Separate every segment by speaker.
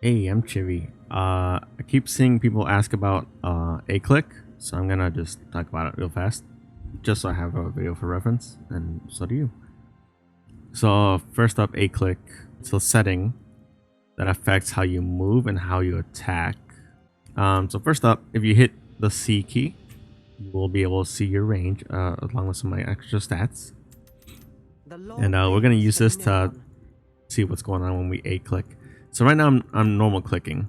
Speaker 1: Hey, I'm Chivi. I keep seeing people ask about a click, so I'm gonna just talk about it real fast, just so I have a video for reference, and so do you. So first up, a click. It's a setting that affects how you move and how you attack. So first up, if you hit the C key, you will be able to see your range along with some of my extra stats. And we're gonna use this to see what's going on when we a click. So right now I'm normal clicking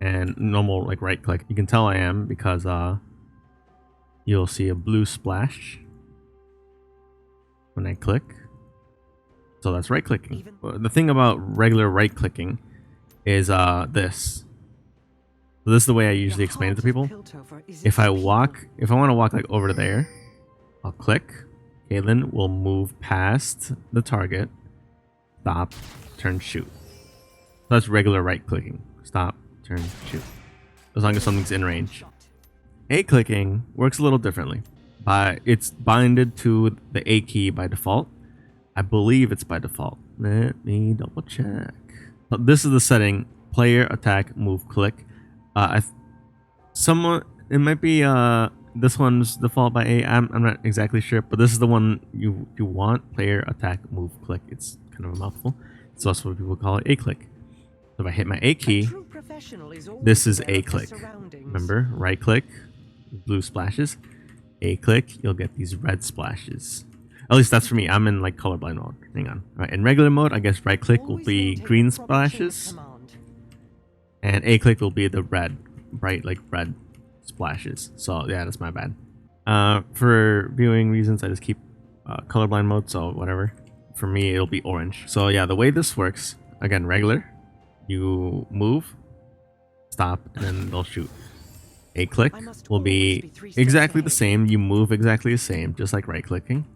Speaker 1: and normal like right click. You can tell I am because you'll see a blue splash when I click. So that's right clicking. The thing about regular right clicking is this. So this is the way I usually explain it to people. If I want to walk like over to there, I'll click. Caitlin will move past the target, stop, turn, shoot. That's regular right clicking. Stop, turn, shoot. As long as something's in range. A clicking works a little differently. It's binded to the A key by default. I believe it's by default. Let me double check. So this is the setting: player, attack, move, click. It might be this one's default by A. I'm not exactly sure, but this is the one you want: player, attack, move, click. It's kind of a mouthful. So that's what people call it, a click. So if I hit my A key, this is a click. Remember, right click, blue splashes. A click, you'll get these red splashes. At least that's for me. I'm in like colorblind mode. Hang on. All right, in regular mode, I guess right click will be green splashes, and A click will be the red, bright like red splashes. So yeah, that's my bad. For viewing reasons, I just keep colorblind mode. So whatever. For me, it'll be orange. So yeah, the way this works, again, regular. You move, stop, and then they'll shoot. A click will be exactly the same. You move exactly the same, just like right clicking.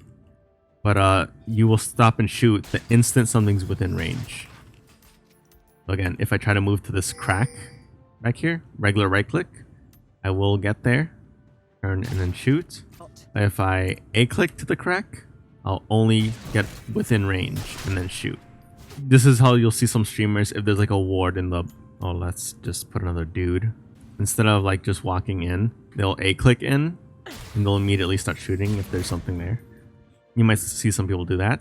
Speaker 1: But you will stop and shoot the instant something's within range. So again, if I try to move to this crack back here, regular right click, I will get there, turn, and then shoot. If I A click to the crack, I'll only get within range and then shoot. This is how you'll see some streamers if there's like a ward in the... Oh, let's just put another dude. Instead of like just walking in, they'll A click in and they'll immediately start shooting if there's something there. You might see some people do that.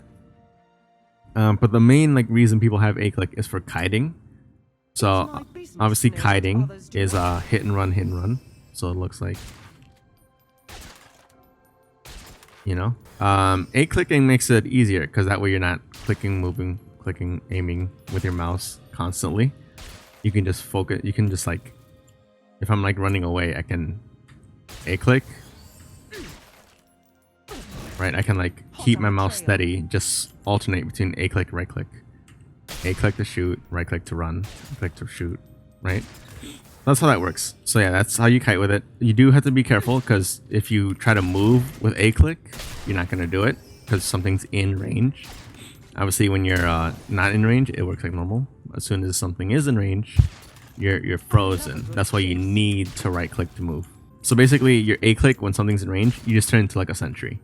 Speaker 1: But the main like reason people have A click is for kiting. So obviously kiting is hit and run. So it looks like, you know, A clicking makes it easier because that way you're not clicking, moving, clicking, aiming with your mouse constantly. You can just focus. You can just like, if I'm like running away, I can A click. Right, I can like keep my mouse steady, just alternate between A click, right click. A click to shoot, right click to run, click to shoot, right? That's how that works. So yeah, that's how you kite with it. You do have to be careful because if you try to move with A click, you're not going to do it because something's in range. Obviously, when you're not in range, it works like normal. As soon as something is in range, you're frozen. That's why you need to right click to move. So basically, your A click when something's in range, you just turn into like a sentry.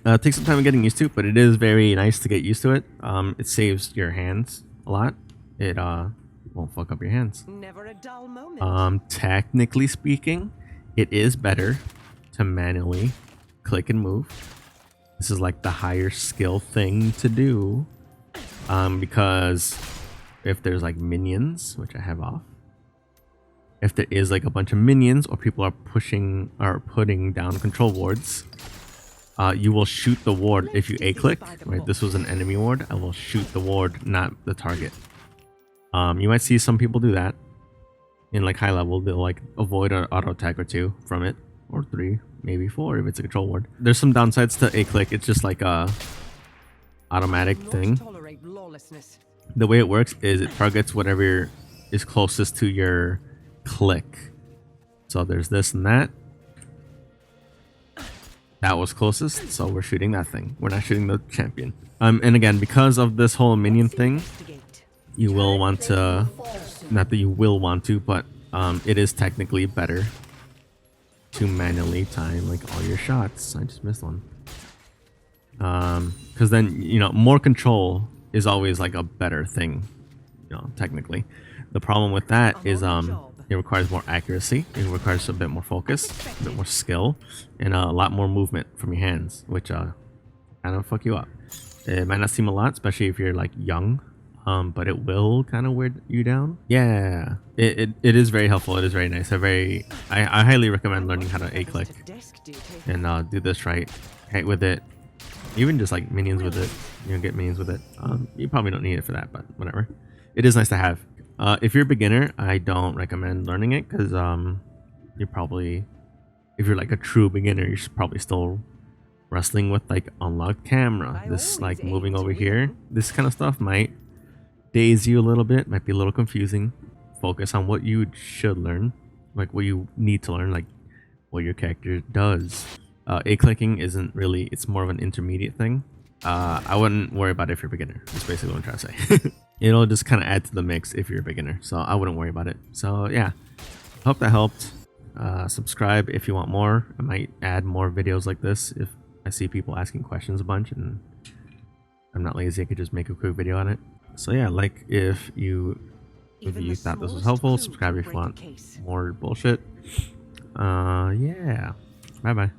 Speaker 1: It takes some time getting used to, but it is very nice to get used to it. It saves your hands a lot. It won't fuck up your hands.
Speaker 2: Never a dull moment.
Speaker 1: Technically speaking, it is better to manually click and move. This is like the higher skill thing to do, because if there's like minions, which I have off, if there is like a bunch of minions or people are pushing or putting down control wards, you will shoot the ward if you A click. Right, this was an enemy ward. I will shoot the ward, not the target. You might see some people do that in like high level. They'll like avoid an auto attack or two from it, or 3, maybe 4 if it's a control ward. There's some downsides to A click. It's just like a automatic thing. The way it works is it targets whatever is closest to your click. So there's this and that. That was closest, so we're shooting that thing. We're not shooting the champion. And again, because of this whole minion thing, you will want to, not that you will want to, but it is technically better to manually time like all your shots. I just missed one. Because then, you know, more control is always like a better thing you know, technically. The problem with that is it requires more accuracy, it requires a bit more focus, a bit more skill, and a lot more movement from your hands, which kind of fuck you up. It might not seem a lot, especially if you're like young, but it will kind of wear you down. Yeah, it is very helpful. It is very nice. I highly recommend learning how to A-click and do this right with it. Even just like minions with it, you know, get minions with it. You probably don't need it for that, but whatever. It is nice to have. If you're a beginner, I don't recommend learning it because you're probably, if you're like a true beginner, you're probably still wrestling with like unlocked camera. This like moving over here, this kind of stuff might daze you a little bit, might be a little confusing. Focus on what you should learn, like what you need to learn, like what your character does. A-clicking isn't really, it's more of an intermediate thing. I wouldn't worry about it if you're a beginner. That's basically what I'm trying to say. It'll just kind of add to the mix if you're a beginner. So I wouldn't worry about it. So yeah, hope that helped. Subscribe if you want more. I might add more videos like this if I see people asking questions a bunch and I'm not lazy. I could just make a quick video on it. So yeah, like if you thought this was helpful, subscribe if you want more bullshit. Yeah. Bye bye.